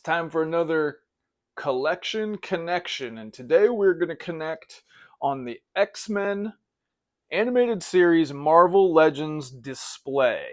It's time for another collection connection, and today we're going to connect on the X-Men animated series Marvel Legends display.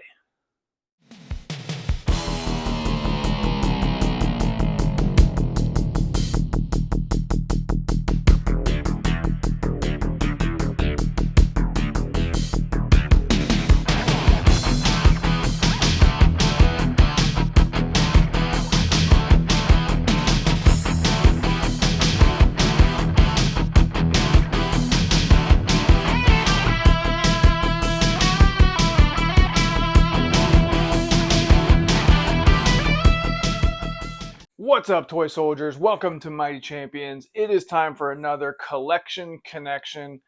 What's up, toy soldiers? Welcome to Mighty Champions. It is time for another collection connection.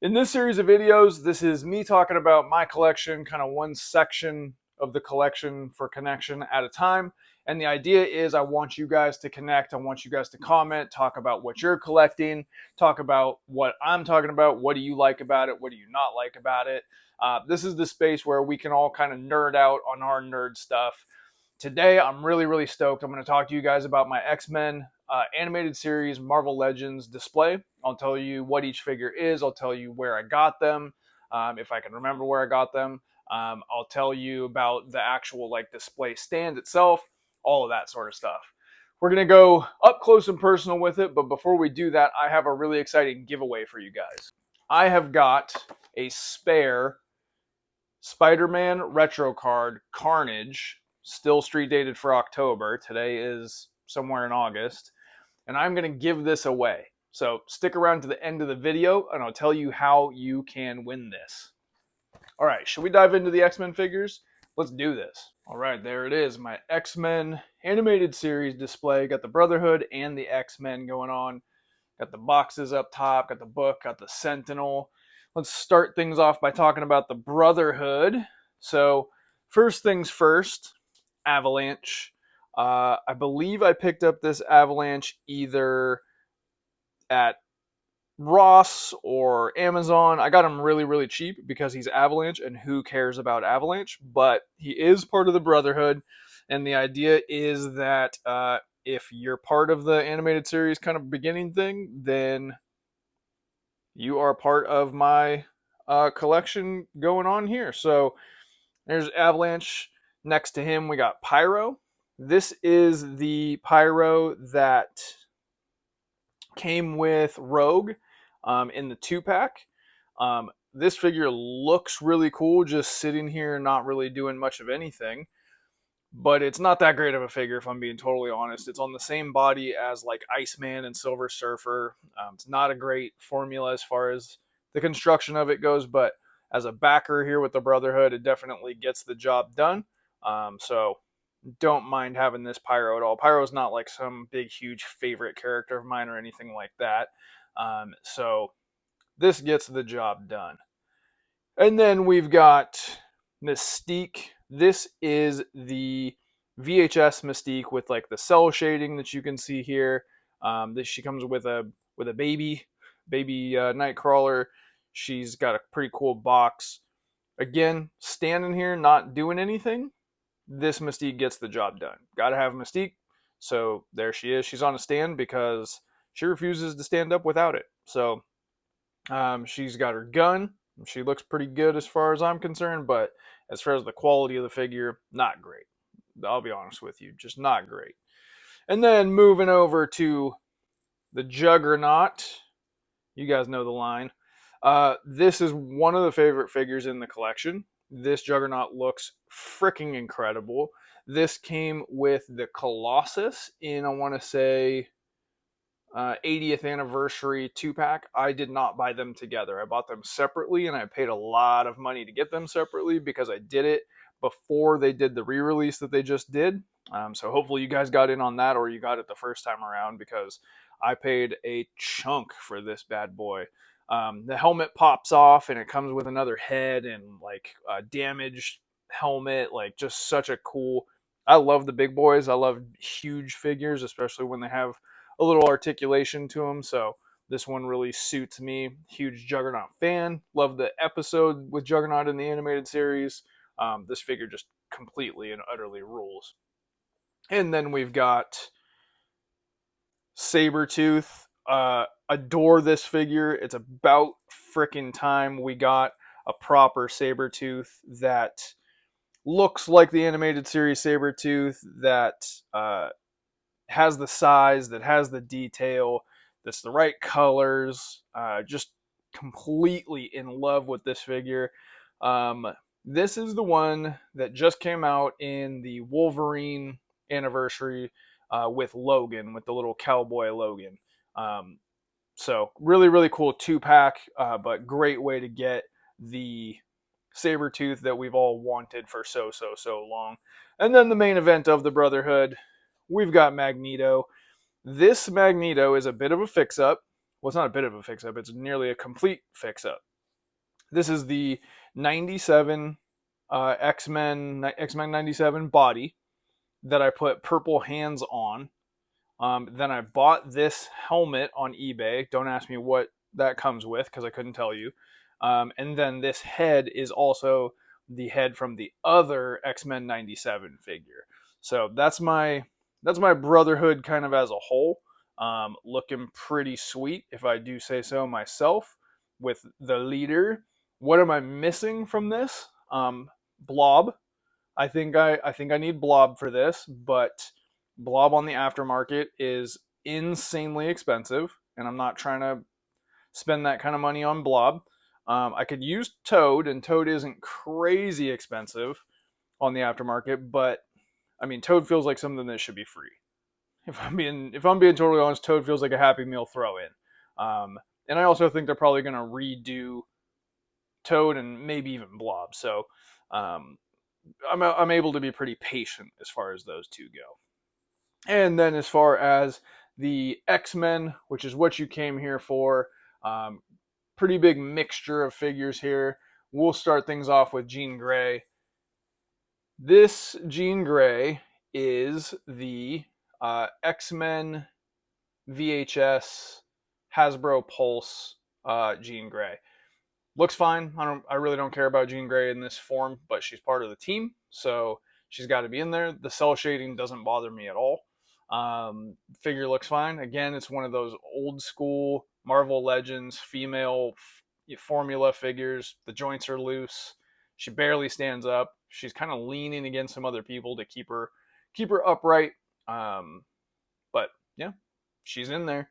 In this series of videos, this is me talking about my collection, kind of one section of the collection for connection at a time. And the idea is I want you guys to connect. I want you guys to comment, talk about what you're collecting, talk about what I'm talking about. What do you like about it? What do you not like about it? This is the space where we can all kind of nerd out on our nerd stuff. Today, I'm really stoked. I'm going to talk to you guys about my X-Men animated series Marvel Legends display. I'll tell you what each figure is. I'll tell you where I got them, if I can remember where I got them. I'll tell you about the actual display stand itself, all of that sort of stuff. We're going to go up close and personal with it, but before we do that, I have a really exciting giveaway for you guys. I have got a spare Spider-Man retro card, Carnage, still street dated for October. Today is somewhere in August. And I'm going to give this away. So stick around to the end of the video and I'll tell you how you can win this. All right, should we dive into the X-Men figures? Let's do this. All right, there it is. My X-Men animated series display. Got the Brotherhood and the X-Men going on. Got the boxes up top, got the book, got the Sentinel. Let's start things off by talking about the Brotherhood. So first things first, Avalanche. I believe I picked up this Avalanche either at Ross or Amazon. I got him really cheap because he's Avalanche, and who cares about Avalanche? But he is part of the Brotherhood, and the idea is that if you're part of the animated series kind of beginning thing, then you are part of my collection going on here. So there's Avalanche. Next to him, we got Pyro. This is the Pyro that came with Rogue in the 2-pack. This figure looks really cool, just sitting here not really doing much of anything. But it's not that great of a figure, if I'm being totally honest. It's on the same body as Iceman and Silver Surfer. It's not a great formula as far as the construction of it goes, but as a backer here with the Brotherhood, it definitely gets the job done. So don't mind having this Pyro at all. Pyro's not some big, huge favorite character of mine or anything like that. So this gets the job done. And then we've got Mystique. This is the VHS Mystique with the cell shading that you can see here. She comes with a baby Nightcrawler. She's got a pretty cool box. Again, standing here not doing anything, this Mystique gets the job done. Gotta have Mystique. So there she is. She's on a stand because she refuses to stand up without it. So she's got her gun. She looks pretty good as far as I'm concerned, but as far as the quality of the figure, not great. I'll be honest with you, just not great. And then moving over to the Juggernaut. You guys know the line. This is one of the favorite figures in the collection. This Juggernaut looks freaking incredible. This came with the Colossus in, I want to say, 80th anniversary 2-pack. I did not buy them together. I bought them separately, and I paid a lot of money to get them separately because I did it before they did the re-release that they just did. So hopefully you guys got in on that, or you got it the first time around, because I paid a chunk for this bad boy. The helmet pops off, and it comes with another head and a damaged helmet. Just such a cool... I love the big boys. I love huge figures, especially when they have a little articulation to them. So this one really suits me. Huge Juggernaut fan. Love the episode with Juggernaut in the animated series. This figure just completely and utterly rules. And then we've got Sabretooth. Adore this figure. It's about freaking time we got a proper Sabretooth that looks like the animated series Sabretooth, that has the size, that has the detail, that's the right colors. Just completely in love with this figure. Um, this is the one that just came out in the Wolverine anniversary with Logan, with the little cowboy Logan. Um, so really, really cool 2-pack, but great way to get the Sabretooth that we've all wanted for so long. And then the main event of the Brotherhood, we've got Magneto. This Magneto is a bit of a fix-up. Well, it's not a bit of a fix-up. It's nearly a complete fix-up. This is the 97 X-Men 97 body that I put purple hands on. Then I bought this helmet on eBay. Don't ask me what that comes with because I couldn't tell you. And then this head is also the head from the other X-Men 97 figure. So that's my Brotherhood kind of as a whole. Looking pretty sweet, if I do say so myself, with the leader. What am I missing from this? Blob. I think I need Blob for this, but Blob on the aftermarket is insanely expensive, and I'm not trying to spend that kind of money on Blob. I could use Toad, and Toad isn't crazy expensive on the aftermarket, but I mean Toad feels like something that should be free. If I'm being totally honest, Toad feels like a Happy Meal throw in. And I also think they're probably going to redo Toad and maybe even Blob. So um, I'm able to be pretty patient as far as those two go. And then as far as the X-Men, which is what you came here for, um, pretty big mixture of figures here. We'll start things off with Jean Grey. This Jean Grey is the X-Men VHS Hasbro Pulse Jean Grey. Looks fine. I really don't care about Jean Grey in this form, but she's part of the team, so she's got to be in there. The cell shading doesn't bother me at all. Figure looks fine. Again, it's one of those old school Marvel Legends female formula figures. The joints are loose. She barely stands up. She's kind of leaning against some other people to keep her upright. But yeah, she's in there.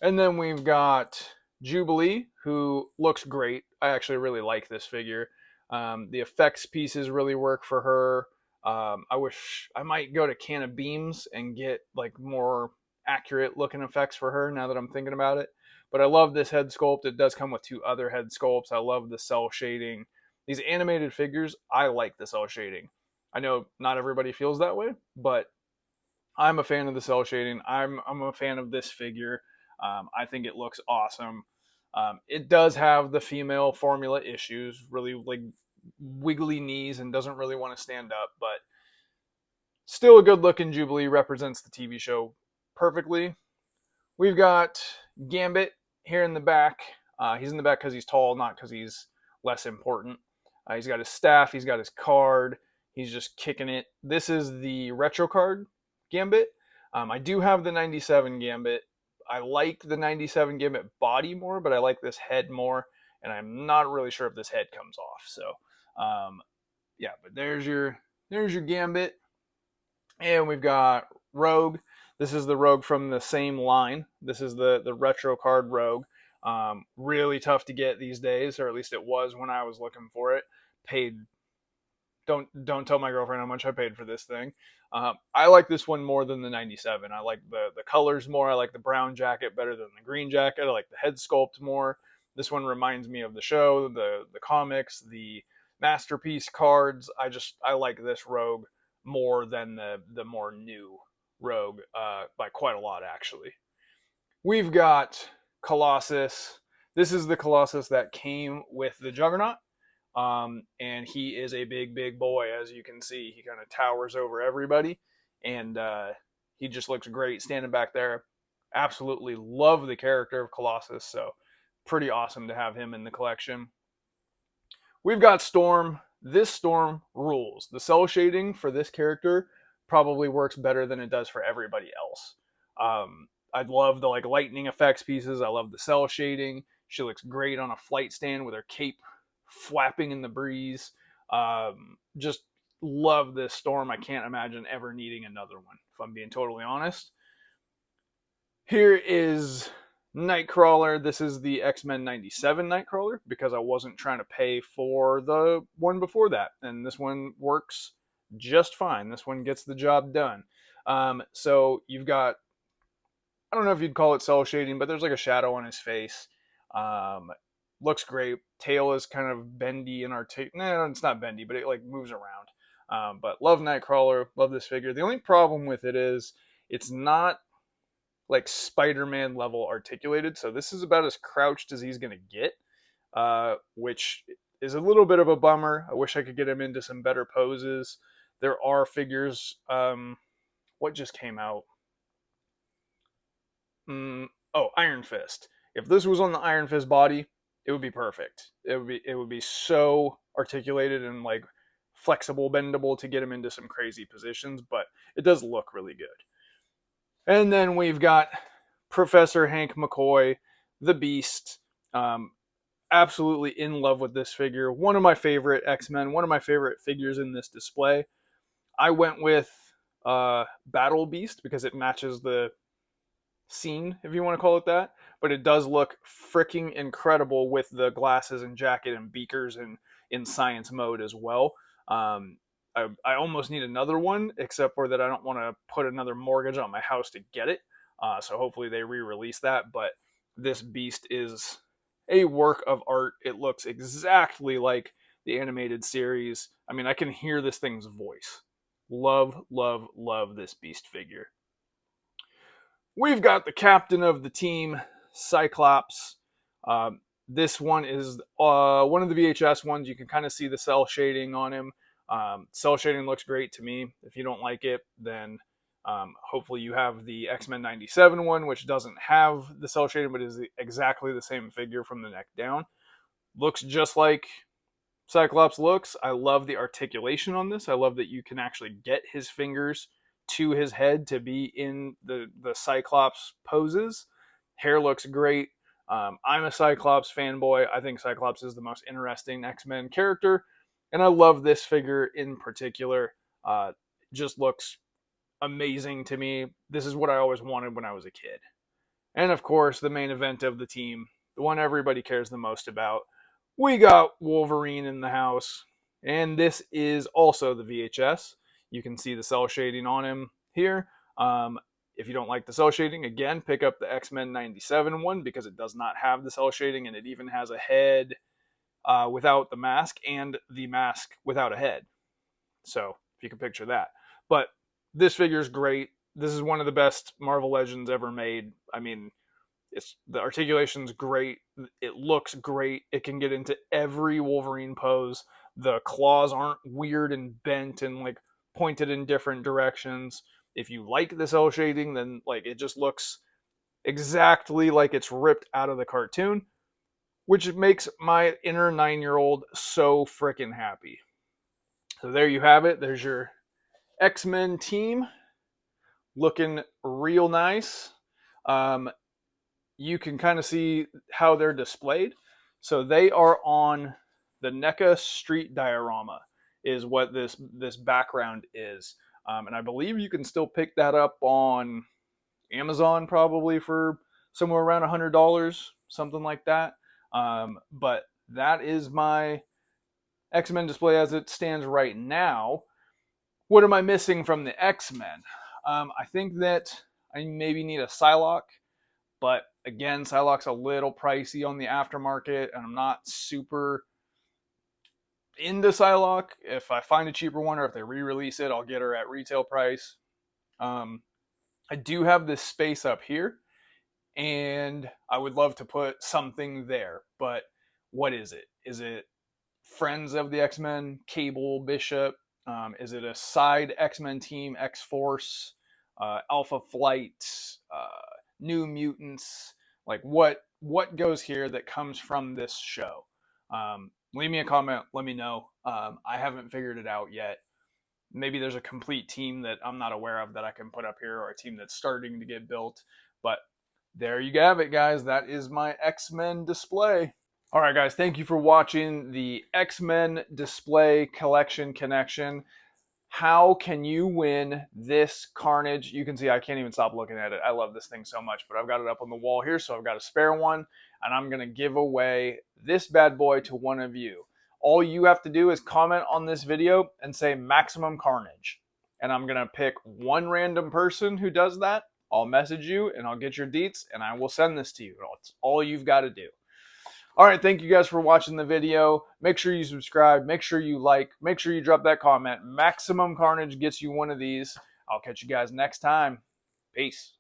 And then we've got Jubilee, who looks great. I actually really like this figure. The effects pieces really work for her. I wish I might go to Can of Beams and get like more accurate looking effects for her now that I'm thinking about it. But I love this head sculpt. It does come with 2 other head sculpts. I love the cell shading. These animated figures, I like the cell shading. I know not everybody feels that way, but I'm a fan of the cell shading. I'm a fan of this figure. I think it looks awesome. It does have the female formula issues, really like wiggly knees and doesn't really want to stand up, but still a good looking Jubilee, represents the TV show perfectly. We've got Gambit here in the back. He's in the back because he's tall, not because he's less important. He's got his staff, he's got his card, he's just kicking it. This is the retro card Gambit. I do have the 97 Gambit. I like the 97 Gambit body more, but I like this head more, and I'm not really sure if this head comes off. So, yeah, but there's your Gambit. And we've got Rogue. This is the Rogue from the same line. This is the retro card Rogue. Really tough to get these days, or at least it was when I was looking for it. Paid. Don't tell my girlfriend how much I paid for this thing. I like this one more than the 97. I like the colors more. I like the brown jacket better than the green jacket. I like the head sculpt more. This one reminds me of the show, the comics, the masterpiece cards. I like this Rogue more than the more new Rogue by quite a lot actually. We've got Colossus. This is the Colossus that came with the Juggernaut. And he is a big boy, as you can see. He kind of towers over everybody, and he just looks great standing back there. Absolutely love the character of Colossus, so pretty awesome to have him in the collection. We've got Storm. This Storm rules. The cell shading for this character probably works better than it does for everybody else. I love the like lightning effects pieces. I love the cell shading. She looks great on a flight stand with her cape flapping in the breeze. Just love this Storm. I can't imagine ever needing another one, if I'm being totally honest. Here is Nightcrawler. This is the X-Men 97 Nightcrawler because I wasn't trying to pay for the one before that. And this one works just fine. This one gets the job done. So you've got, I don't know if you'd call it cell shading, but there's like a shadow on his face. Um, Looks great. Tail is kind of bendy and No, it's not bendy, but it like moves around. But love Nightcrawler. Love this figure. The only problem with it is it's not like Spider-Man level articulated. So this is about as crouched as he's gonna get, which is a little bit of a bummer. I wish I could get him into some better poses. There are figures. What just came out? Iron Fist. If this was on the Iron Fist body, it would be perfect. It would be so articulated and like flexible, bendable to get him into some crazy positions. But it does look really good. And then we've got Professor Hank McCoy, the Beast. Um, Absolutely in love with this figure. One of my favorite X-Men, one of my favorite figures in this display. I went with Battle Beast because it matches the scene, if you want to call it that. But it does look freaking incredible with the glasses and jacket and beakers and in science mode as well. Um, I almost need another one, except for that I don't want to put another mortgage on my house to get it. So hopefully they re-release that. But this beast is a work of art. It looks exactly like the animated series. I mean, I can hear this thing's voice. Love, love, love this beast figure. We've got the captain of the team, Cyclops. This one is one of the VHS ones. You can kind of see the cell shading on him. Cell shading looks great to me. If you don't like it, then hopefully you have the X-Men 97 one, which doesn't have the cell shading, but is exactly the same figure from the neck down. Looks just like Cyclops looks. I love the articulation on this. I love that you can actually get his fingers to his head to be in the Cyclops poses. Hair looks great. I'm a Cyclops fanboy. I think Cyclops is the most interesting X-Men character, and I love this figure in particular. Just looks amazing to me. This is what I always wanted when I was a kid. And of course, the main event of the team, the one everybody cares the most about. We got Wolverine in the house, and this is also the VHS. You can see the cell shading on him here. If you don't like the cell shading, again, pick up the X-Men 97 one because it does not have the cell shading, and it even has a head without the mask and the mask without a head. So, if you can picture that. But this figure is great. This is one of the best Marvel Legends ever made. I mean, the articulation's great. It looks great. It can get into every Wolverine pose. The claws aren't weird and bent and like pointed in different directions. If you like the cell shading, then like it just looks exactly like it's ripped out of the cartoon, which makes my inner 9-year-old so freaking happy. So there you have it. There's your X-Men team looking real nice. You can kind of see how they're displayed. So they are on the NECA street diorama is what this background is. And I believe you can still pick that up on Amazon probably for somewhere around $100, something like that. But that is my X-Men display as it stands right now. What am I missing from the X-Men? I think that I maybe need a Psylocke, but again, Psylocke's a little pricey on the aftermarket, and I'm not super into Psylocke. If I find a cheaper one or if they re-release it, I'll get her at retail price. I do have this space up here, and I would love to put something there, but what is it? Is it Friends of the X-Men, Cable, Bishop? Is it a side X-Men team, X-Force, Alpha Flight, New Mutants? Like what goes here that comes from this show? Leave me a comment. Let me know. I haven't figured it out yet. Maybe there's a complete team that I'm not aware of that I can put up here, or a team that's starting to get built. But there you have it, guys. That is my X-Men display. All right, guys, thank you for watching the X-Men display collection connection. How can you win this Carnage? You can see I can't even stop looking at it. I love this thing so much, but I've got it up on the wall here, so I've got a spare one, and I'm going to give away this bad boy to one of you. All you have to do is comment on this video and say Maximum Carnage, and I'm going to pick one random person who does that. I'll message you, and I'll get your deets, and I will send this to you. That's all you've got to do. All right, thank you guys for watching the video. Make sure you subscribe. Make sure you like. Make sure you drop that comment. Maximum Carnage gets you one of these. I'll catch you guys next time. Peace.